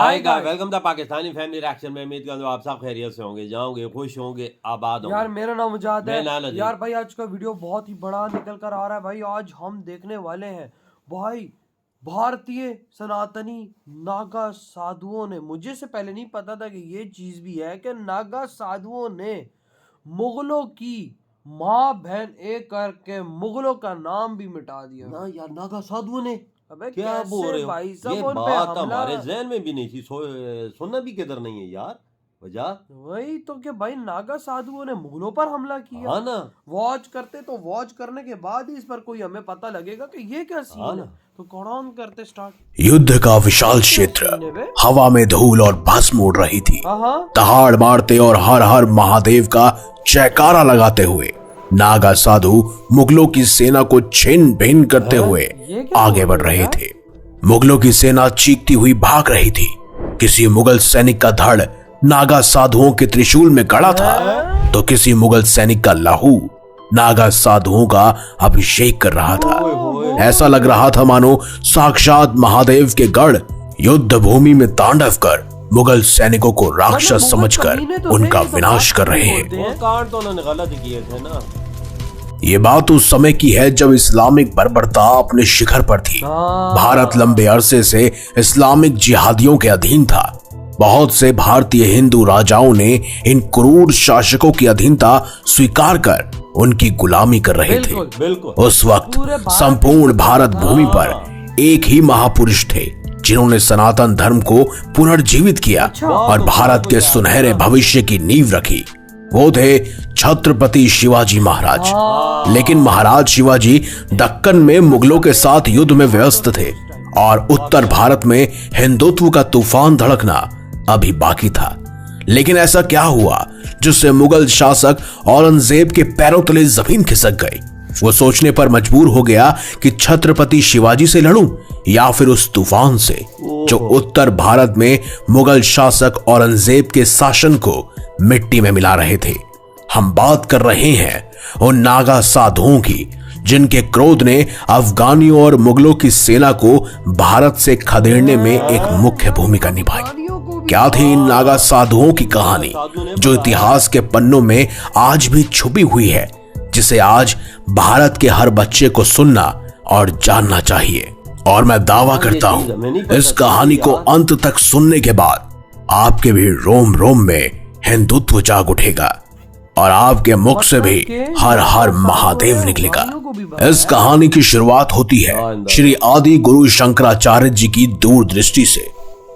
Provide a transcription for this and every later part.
Hi guys, welcome the Pakistani family reaction में। उम्मीद करता हूं आप सब खैरियत से होंगे, जाओगे, खुश होंगे, आबाद होंगे। यार मेरा नाम मुजाद मैं नाना है। जी। यार भाई आज का वीडियो बहुत ही बड़ा निकल कर आ रहा है भाई। आज हम देखने वाले हैं भाई भारतीय सनातनी नागा साधुओं ने, मुझे से पहले नहीं पता था कि ये चीज भी है कि नागा साधुओं ने मुगलों की माँ बहन एक करके मुगलों का नाम भी मिटा दिया ना यार, नागा साधुओं ने अबे क्या कैसे बोल रहे हो? भाई साहब ये उन पे बात हमला। हमारे जहन में भी नहीं थी, सुनना भी किधर नहीं है यार। वजह वही तो कि भाई नागा साधुओं ने मुगलों पर हमला किया। हाँ ना, वॉच करते तो वॉच करने के बाद ही इस पर कोई हमें पता लगेगा कि ये क्या हाँ सीन ना। है। तो कौन करते स्टार्ट। युद्ध का विशाल क्षेत्र, हवा में धूल और भस्म उड़ रही थी। हाँ दहाड़ मारते और हर हर महादेव का जयकारा लगाते हुए नागा साधु मुगलों की सेना को छिन भिन करते हुए आगे बढ़ रहे थे। मुगलों की सेना चीखती हुई भाग रही थी। किसी मुगल सैनिक का धड़ नागा साधुओं के त्रिशूल में गड़ा था, तो किसी मुगल सैनिक का लहू नागा साधुओं का अभिषेक कर रहा था। ऐसा लग रहा था मानो साक्षात महादेव के गढ़ युद्ध भूमि में तांडव कर मुगल सैनिकों को राक्षस समझकर उनका विनाश कर रहे हैं। वो कांड तो उन्होंने गलत किए थे ना। ये बात उस समय की है जब इस्लामिक बर्बरता अपने शिखर पर थी। भारत लंबे अरसे से इस्लामिक जिहादियों के अधीन था। बहुत से भारतीय हिंदू राजाओं ने इन क्रूर शासकों की अधीनता स्वीकार कर उनकी गुलामी कर रहे थे। बिल्कुल। उस वक्त संपूर्ण भारत भूमि पर एक ही महापुरुष थे जिन्होंने सनातन धर्म को पुनर्जीवित किया और भारत के सुनहरे भविष्य की नींव रखी। वो थे छत्रपति शिवाजी महाराज। लेकिन महाराज शिवाजी दक्कन में मुगलों के साथ युद्ध में व्यस्त थे और उत्तर भारत में हिंदुत्व का तूफान धड़कना अभी बाकी था। लेकिन ऐसा क्या हुआ जिससे मुगल शासक औरंगजेब के पैरों तले जमीन खिसक गई। वो सोचने पर मजबूर हो गया कि छत्रपति शिवाजी से लड़ूं या फिर उस तूफान से जो उत्तर भारत में मुगल शासक औरंगजेब के शासन को मिट्टी में मिला रहे थे। हम बात कर रहे हैं उन नागा साधुओं की जिनके क्रोध ने अफगानियों और मुगलों की सेना को भारत से खदेड़ने में एक मुख्य भूमिका निभाई। क्या थी इन नागा साधुओं की कहानी जो इतिहास के पन्नों में आज भी छुपी हुई है, जिसे आज भारत के हर बच्चे को सुनना और जानना चाहिए। और मैं दावा करता हूं इस कहानी को अंत तक सुनने के बाद आपके भी रोम रोम में हिंदुत्व जाग उठेगा और आपके मुख से भी हर हर महादेव निकलेगा। इस कहानी की शुरुआत होती है श्री आदि गुरु शंकराचार्य जी की दूरदृष्टि से।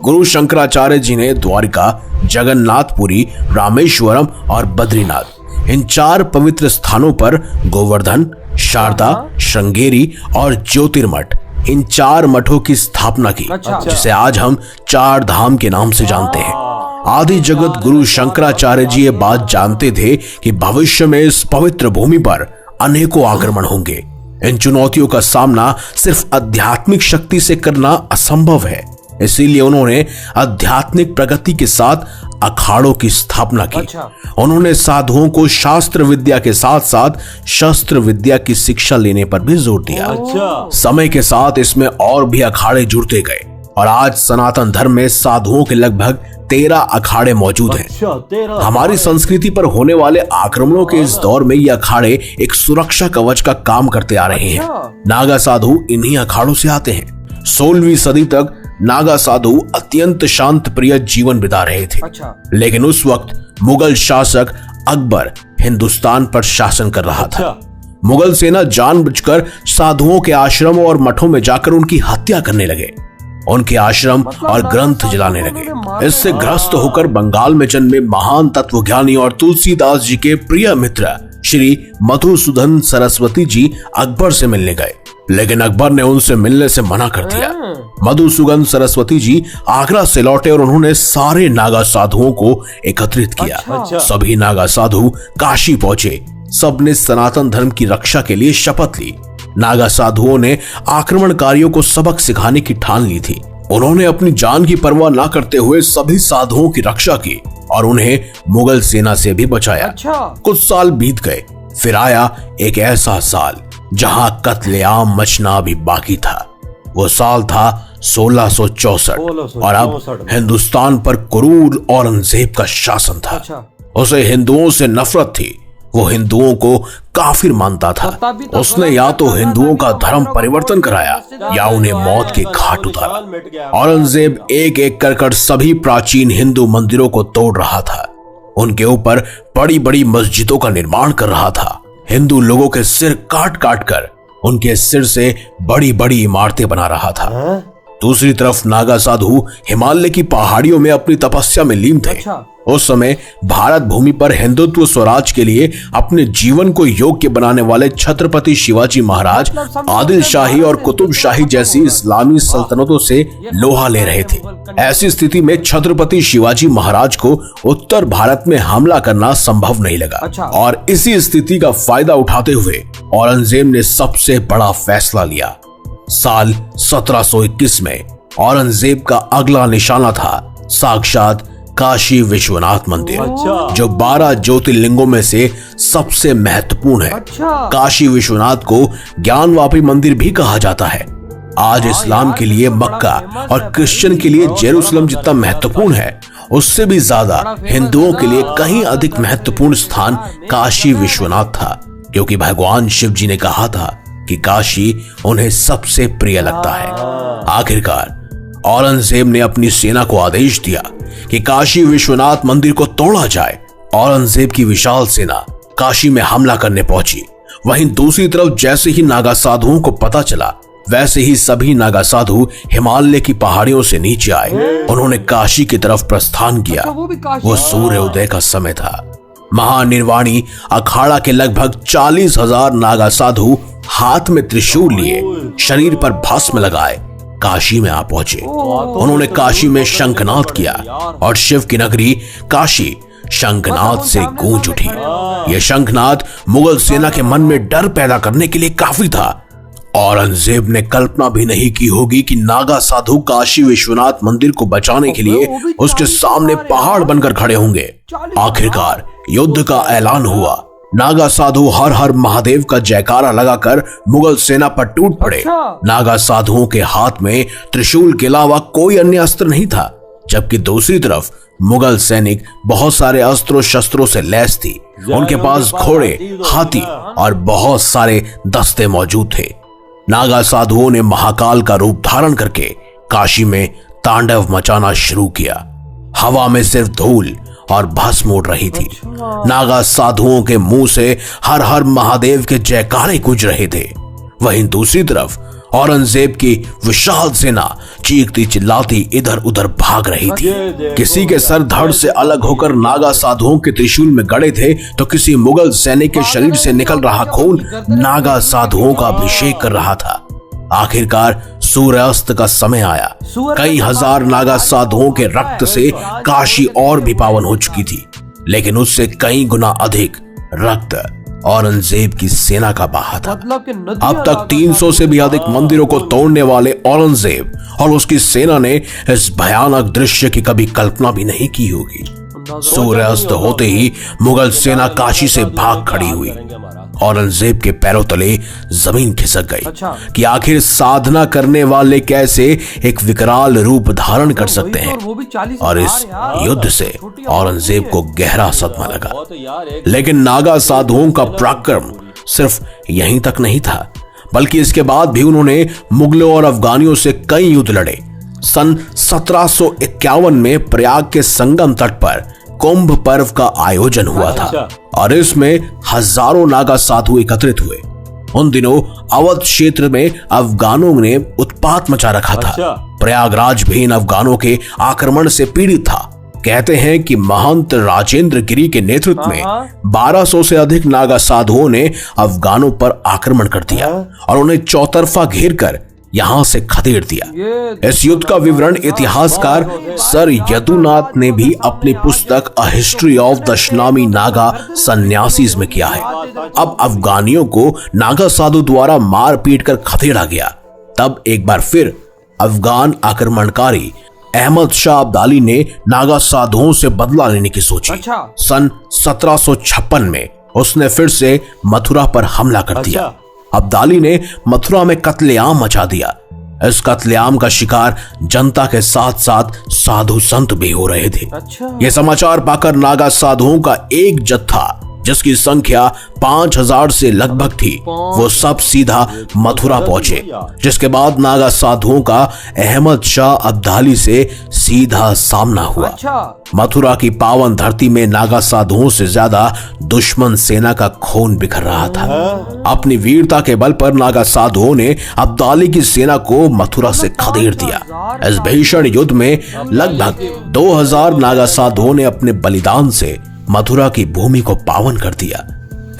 गुरु शंकराचार्य जी ने द्वारिका, जगन्नाथपुरी, रामेश्वरम और बद्रीनाथ इन 4 पवित्र स्थानों पर गोवर्धन, शारदा, श्रृंगेरी और ज्योतिर्मठ इन 4 मठों की स्थापना की, जिसे आज हम 4 धाम के नाम से जानते हैं। आदि जगत गुरु शंकराचार्य जी ये बात जानते थे कि भविष्य में इस पवित्र भूमि पर अनेकों आक्रमण होंगे। इन चुनौतियों का सामना सिर्फ आध्यात्मिक शक्ति से करना असंभव है। इसीलिए उन्होंने आध्यात्मिक प्रगति के साथ अखाड़ों की स्थापना की। उन्होंने साधुओं को शास्त्र विद्या के साथ साथ शस्त्र विद्या की शिक्षा लेने पर भी जोर दिया। समय के साथ इसमें और भी अखाड़े जुड़ते गए और आज सनातन धर्म में साधुओं के लगभग 13 अखाड़े मौजूद हैं। हमारी संस्कृति पर होने वाले आक्रमणों के इस दौर में ये अखाड़े एक सुरक्षा कवच का काम करते आ रहे हैं। नागा साधु इन्हीं अखाड़ों से आते हैं। 16वीं सदी तक नागा साधु अत्यंत शांत प्रिय जीवन बिता रहे थे। लेकिन उस वक्त मुगल शासक अकबर हिंदुस्तान पर शासन कर रहा था। मुगल सेना जानबूझकर साधुओं के आश्रमों और मठों में जाकर उनकी हत्या करने लगे, उनके आश्रम और ग्रंथ जलाने लगे। इससे ग्रस्त होकर बंगाल में जन्मे महान तत्वज्ञानी और तुलसीदास जी के प्रिय मित्र श्री मधुसूदन सरस्वती जी अकबर से मिलने गए, लेकिन अकबर ने उनसे मिलने से मना कर दिया। मधुसूदन सरस्वती जी आगरा से लौटे और उन्होंने सारे नागा साधुओं को एकत्रित किया। सभी नागा साधु काशी पहुंचे। सबने सनातन धर्म की रक्षा के लिए शपथ ली। नागा साधुओं ने आक्रमणकारियों को सबक सिखाने की ठान ली थी। उन्होंने अपनी जान की परवाह न करते हुए सभी साधुओं की रक्षा की और उन्हें मुगल सेना से भी बचाया। कुछ साल बीत गए, फिर आया एक ऐसा साल जहां कत्लेआम मचना भी बाकी था। वो साल था 1664 और अब हिंदुस्तान पर क्रूर औरंगजेब का शासन था। अच्छा। उसे हिंदुओं से नफरत थी। वो हिंदुओं को काफिर मानता था। उसने या तो हिंदुओं का धर्म परिवर्तन कराया या उन्हें मौत के घाट उतारा। औरंगजेब एक एक कर सभी प्राचीन हिंदू मंदिरों को तोड़ रहा था। उनके ऊपर बड़ी बड़ी मस्जिदों का निर्माण कर रहा था। हिंदू लोगों के सिर काट काट कर उनके सिर से बड़ी बड़ी इमारतें बना रहा था। दूसरी तरफ नागा साधु हिमालय की पहाड़ियों में अपनी तपस्या में लीन थे। अच्छा। उस समय भारत भूमि पर हिंदुत्व स्वराज के लिए अपने जीवन को योग्य बनाने वाले छत्रपति शिवाजी महाराज आदिल शाही और कुतुब शाही जैसी इस्लामी सल्तनतों से लोहा ले रहे थे। ऐसी स्थिति में छत्रपति शिवाजी महाराज को उत्तर भारत में हमला करना संभव नहीं लगा। अच्छा। और इसी स्थिति का फायदा उठाते हुए औरंगजेब ने सबसे बड़ा फैसला लिया। साल 1721 में औरंगजेब का अगला निशाना था साक्षात काशी विश्वनाथ मंदिर, जो 12 ज्योतिर्लिंगों में से सबसे महत्वपूर्ण है। अच्छा। काशी विश्वनाथ को ज्ञानवापी मंदिर भी कहा जाता है। आज इस्लाम के लिए मक्का और क्रिश्चियन के लिए जेरूसलम जितना महत्वपूर्ण है, उससे भी ज्यादा हिंदुओं के लिए कहीं अधिक महत्वपूर्ण स्थान काशी विश्वनाथ था, क्योंकि भगवान शिव जी ने कहा था कि काशी उन्हें सबसे प्रिय लगता है। आखिरकार औरंगजेब ने अपनी सेना को आदेश दिया कि काशी विश्वनाथ मंदिर को तोड़ा जाए। औरंगजेब की विशाल सेना काशी में हमला करने पहुंची। वहीं दूसरी तरफ जैसे ही नागा साधुओं को पता चला, वैसे ही सभी नागा साधु हिमालय की पहाड़ियों से नीचे आए। उन्होंने काशी की तरफ प्रस्थान किया। वो सूर्योदय का समय था। महानिर्वाणी अखाड़ा के लगभग 40,000 नागा साधु हाथ में त्रिशूल लिए, शरीर पर भस्म लगाए काशी में आ पहुंचे। उन्होंने काशी में शंखनाद किया और शिव की नगरी काशी शंखनाद से गूंज उठी। यह शंखनाद मुगल सेना के मन में डर पैदा करने के लिए काफी था। औरंगजेब ने कल्पना भी नहीं की होगी कि नागा साधु काशी विश्वनाथ मंदिर को बचाने के लिए उसके सामने पहाड़ बनकर खड़े होंगे। आखिरकार युद्ध का ऐलान हुआ। नागा साधु हर हर महादेव का जयकारा लगाकर मुगल सेना पर टूट पड़े। नागा साधुओं के हाथ में त्रिशूल के अलावा कोई अन्य अस्त्र नहीं था, जबकि दूसरी तरफ मुगल सैनिक बहुत सारे अस्त्रों शस्त्रों से लैस थी। उनके पास घोड़े, हाथी और बहुत सारे दस्ते मौजूद थे। नागा साधुओं ने महाकाल का रूप धारण करके काशी में तांडव मचाना शुरू किया। हवा में सिर्फ धूल और भस्म उड़ रही थी। नागा साधुओं के मुंह से हर हर महादेव के जयकारे गूंज रहे थे। वहीं दूसरी तरफ औरंगजेब की विशाल सेना चीखती चिल्लाती इधर उधर भाग रही थी। किसी के सर धड़ से अलग होकर नागा साधुओं के त्रिशूल में गड़े थे, तो किसी मुगल सैनिक के शरीर से निकल रहा खून नागा साधुओं का अभिषेक कर रहा था। आखिरकार सूर्यास्त का समय आया। कई हजार नागा साधुओं के रक्त से काशी और भी पावन हो चुकी थी, लेकिन उससे कई गुना अधिक रक्त औरंगजेब की सेना का बहा था। अब तक 300 से भी अधिक मंदिरों को तोड़ने वाले औरंगजेब और उसकी सेना ने इस भयानक दृश्य की कभी कल्पना भी नहीं की होगी। सूर्यास्त होते ही मुगल सेना काशी से भाग खड़ी हुई। औरंगजेब के पैरों तले जमीन खिसक गई कि आखिर साधना करने वाले कैसे एक विकराल रूप धारण कर सकते हैं। और इस युद्ध से औरंगजेब को गहरा सदमा लगा। लेकिन नागा साधुओं का पराक्रम सिर्फ यहीं तक नहीं था, बल्कि इसके बाद भी उन्होंने मुगलों और अफगानियों से कई युद्ध लड़े। सन 1751 में प्रयाग के संगम तट पर कुंभ पर्व का आयोजन हुआ था और इसमें हजारों नागा साधु एकत्रित हुए। उन दिनों अवध क्षेत्र में अफगानों ने उत्पात मचा रखा था। प्रयागराज भी इन अफगानों के आक्रमण से पीड़ित था। कहते हैं कि महंत राजेंद्र गिरी के नेतृत्व में 1200 से अधिक नागा साधुओं ने अफगानों पर आक्रमण कर दिया और उन्हें चौतरफा घेर कर यहां से खदेड़ दिया। इस युद्ध का विवरण इतिहासकार सर यदुनाथ ने भी अपनी पुस्तक a history of the Dasanami Naga Sanyasis में किया है। अब अफगानियों को नागा साधु द्वारा मार पीट कर खदेड़ा गया। तब एक बार फिर अफगान आक्रमणकारी अहमद शाह अब्दाली ने नागा साधुओं से बदला लेने की सोची। सन 1756 में उसने फिर से मथुरा पर हमला कर दिया। अब्दाली ने मथुरा में कत्लेआम मचा दिया। इस कत्लेआम का शिकार जनता के साथ साथ साधु संत भी हो रहे थे। अच्छा। ये समाचार पाकर नागा साधुओं का एक जत्था, जिसकी संख्या 5000 से लगभग थी, वो सब सीधा मथुरा पहुंचे, जिसके बाद नागा साधुओं का अहमद शाह अब्दाली से सीधा सामना हुआ। अच्छा। मथुरा की पावन धरती में नागा साधुओं से ज्यादा दुश्मन सेना का खून बिखर रहा था। अपनी वीरता के बल पर नागा साधुओं ने अब्दाली की सेना को मथुरा से खदेड़ दिया। इस भीषण युद्ध में लगभग 2000 नागा साधुओं ने अपने बलिदान से मथुरा की भूमि को पावन कर दिया।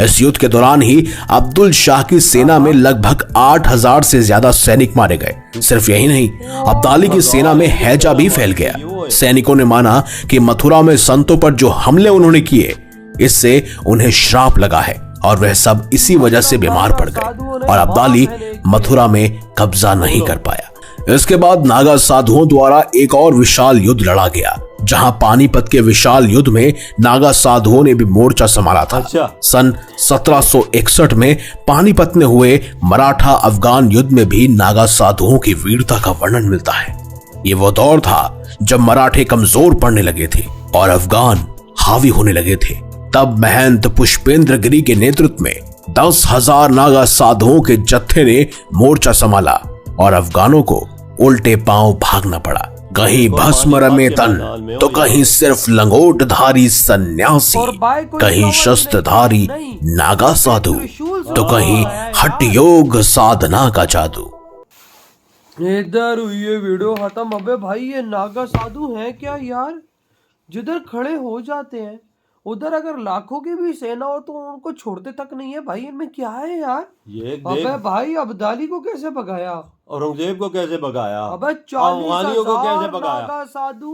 इस युद्ध के दौरान ही अब्दुल शाह की सेना में लगभग 8000 से ज्यादा सैनिक मारे गए। सिर्फ यही नहीं, अब्दाली की सेना में हैजा भी फैल गया। सैनिकों ने माना कि मथुरा में संतों पर जो हमले उन्होंने किए, इससे उन्हें श्राप लगा है और वह सब इसी वजह से बीमार पड़ गए और अब्दाली मथुरा में कब्जा नहीं कर पाया। इसके बाद नागा साधुओं द्वारा एक और विशाल युद्ध लड़ा गया, जहां पानीपत के विशाल युद्ध में नागा साधुओं ने भी मोर्चा संभाला था। सन 1761 में पानीपत में हुए मराठा अफगान युद्ध में भी नागा साधुओं की वीरता का वर्णन मिलता है। ये वो दौर था जब मराठे कमजोर पड़ने लगे थे और अफगान हावी होने लगे थे। तब महंत पुष्पेंद्र गिरी के नेतृत्व में 10,000 नागा साधुओं के जत्थे ने मोर्चा संभाला और अफगानों को उल्टे पांव भागना पड़ा। कहीं भस्म रमे तन तो कहीं सिर्फ लंगोटधारी सन्यासी, कहीं शस्त्रधारी नागा साधु तो कहीं हठ योग साधना का जादू। इधर हुई ये वीडियो खत्म। अबे भाई ये नागा साधु हैं क्या यार, जिधर खड़े हो जाते हैं उधर अगर लाखों की भी सेना हो तो उनको छोड़ते तक नहीं है भाई। इनमें क्या है यार। अबे भाई अब्दाली को कैसे भगाया, औरंगजेब को कैसे भगाया, अबे 40,000 नागा साधु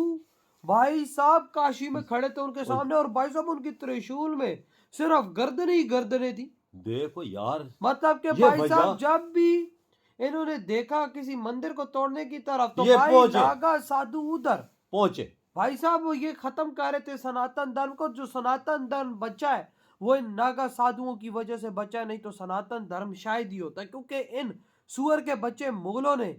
भाई साहब काशी में खड़े थे उनके सामने, और भाई साहब उनकी त्रिशूल में सिर्फ गर्दन ही गर्दनें थी। देखो यार, मतलब के भाई साहब जब भी इन्होंने देखा किसी मंदिर को तोड़ने की तरफ तो भाई नागा साधु उधर पहुंचे। भाई साहब वो ये खत्म कर रहे थे सनातन धर्म को। जो सनातन धर्म बचा है वो इन नागा साधुओं की वजह से बचा है, नहीं तो सनातन धर्म शायद ही होता, क्योंकि इन सुअर के बच्चे मुगलों ने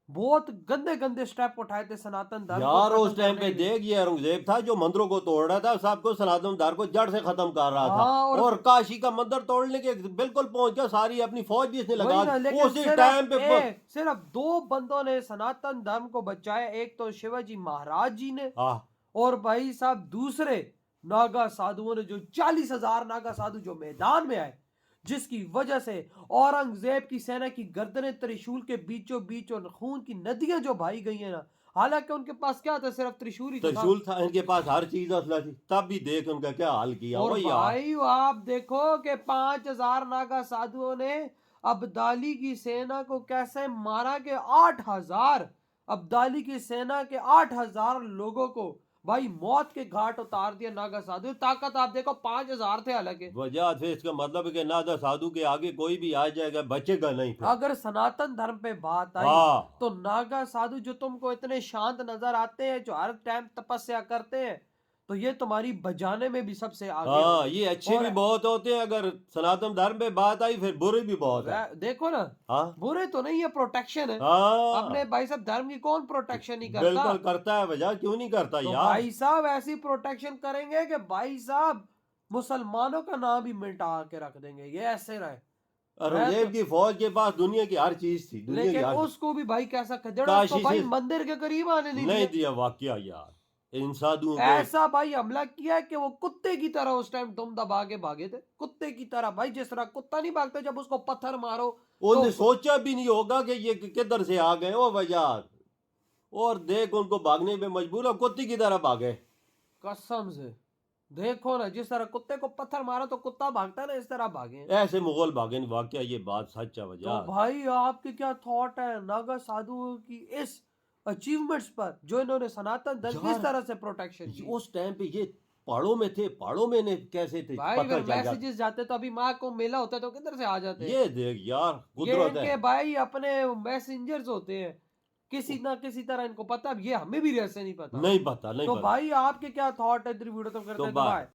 बहुत गंदे गंदे स्टेप उठाए थे सनातन धर्म यार। उस टाइम पे देख, ये औरंगजेब था जो मंदिरों को तोड़ रहा था, सबको सनातन धर्म को जड़ से खत्म कर रहा था। और काशी का मंदिर तोड़ने के बिल्कुल पहुंच गया, सारी अपनी फौज भी इसने लगा दी। उसी टाइम पे सिर्फ 2 बंदों ने सनातन धर्म को बचाया, एक तो शिवाजी महाराज जी ने और भाई साहब दूसरे नागा साधुओं ने, जो 40,000 नागा साधु जो मैदान में आए, जिसकी वजह से औरंगजेब की सेना की गर्दनें त्रिशूल के बीचों बीच और खून की नदियां जो बहाई गई है ना। हालांकि उनके पास क्या था, सिर्फ त्रिशूल ही था, इनके पास हर चीज असला थी। तब भी देख उनका क्या हाल किया। और भाई आप देखो कि 5,000 नागा साधुओं ने अब्दाली की सेना को कैसे मारा कि 8,000 अब्दाली की सेना के 8,000 लोगों को भाई मौत के घाट उतार दिया नागा साधु। ताकत आप देखो 5,000 थे। हालांकि वजह थे, इसका मतलब है कि नागा साधु के आगे कोई भी आ जाएगा, बचेगा नहीं। अगर सनातन धर्म पे बात आई तो नागा साधु जो तुमको इतने शांत नजर आते हैं, जो हर टाइम तपस्या करते हैं, तो ये तुम्हारी बजाने में भी सबसे आगे। ये अच्छे भी बहुत होते हैं। अगर सनातन धर्म पे बात आई फिर बुरे भी बहुत है। देखो ना, बुरे तो नहीं है, प्रोटेक्शन है। अपने भाई साहब धर्म की कौन प्रोटेक्शन नहीं करता? बिल्कुल करता है, वजह क्यों नहीं करता तो यार। भाई साहब ऐसी प्रोटेक्शन करेंगे कि भाई साहब मुसलमानों का नाम भी मिटा के रख देंगे। ये ऐसे रहे। औरंगजेब की फौज के पास दुनिया की हर चीज थी, लेकिन उसको भी भाई कैसा खदेड़ा, उसको भाई मंदिर के करीब आने नहीं दिया। वाकया यार, इन साधुओं ऐसा भाई हमला किया कि वो कुत्ते की तरह उस टाइम तुम दबा के भागे थे, कुत्ते की तरह भाई। जिस तरह कुत्ता नहीं भागता जब उसको पत्थर मारो, उन्हें सोचा भी नहीं होगा कि ये किधर से आ गए वो बाजार, और देख उनको भागने में मजबूर हो, कुत्ते की तरह भागे। कसम से देखो ना, जिस तरह कुत्ते को पत्थर मारा तो कुत्ता भागता ना, इस तरह भागे। ऐसे मुगल भागे। वाकया ये बात सच है। वजह तो भाई आपके क्या थॉट है नागा साधुओं की इस अचीवमेंट्स पर, जो इन्होंने सनातन धर्म किस तरह से प्रोटेक्शन की? उस टाइम पे ये पहाड़ों में थे, पहाड़ों में ने कैसे थे भाई? अगर मैसेजेस जाते तो अभी माँ को मेला होता तो किधर से आ जाते? ये देख यार, कुदरत है। ये भाई अपने मैसेंजर्स होते हैं, किसी ना किसी तरह इनको पता। ये हमें भी ऐसे नहीं पता। नहीं पता। तो भाई आपके क्या थॉट है? वीडियो तो करते हैं।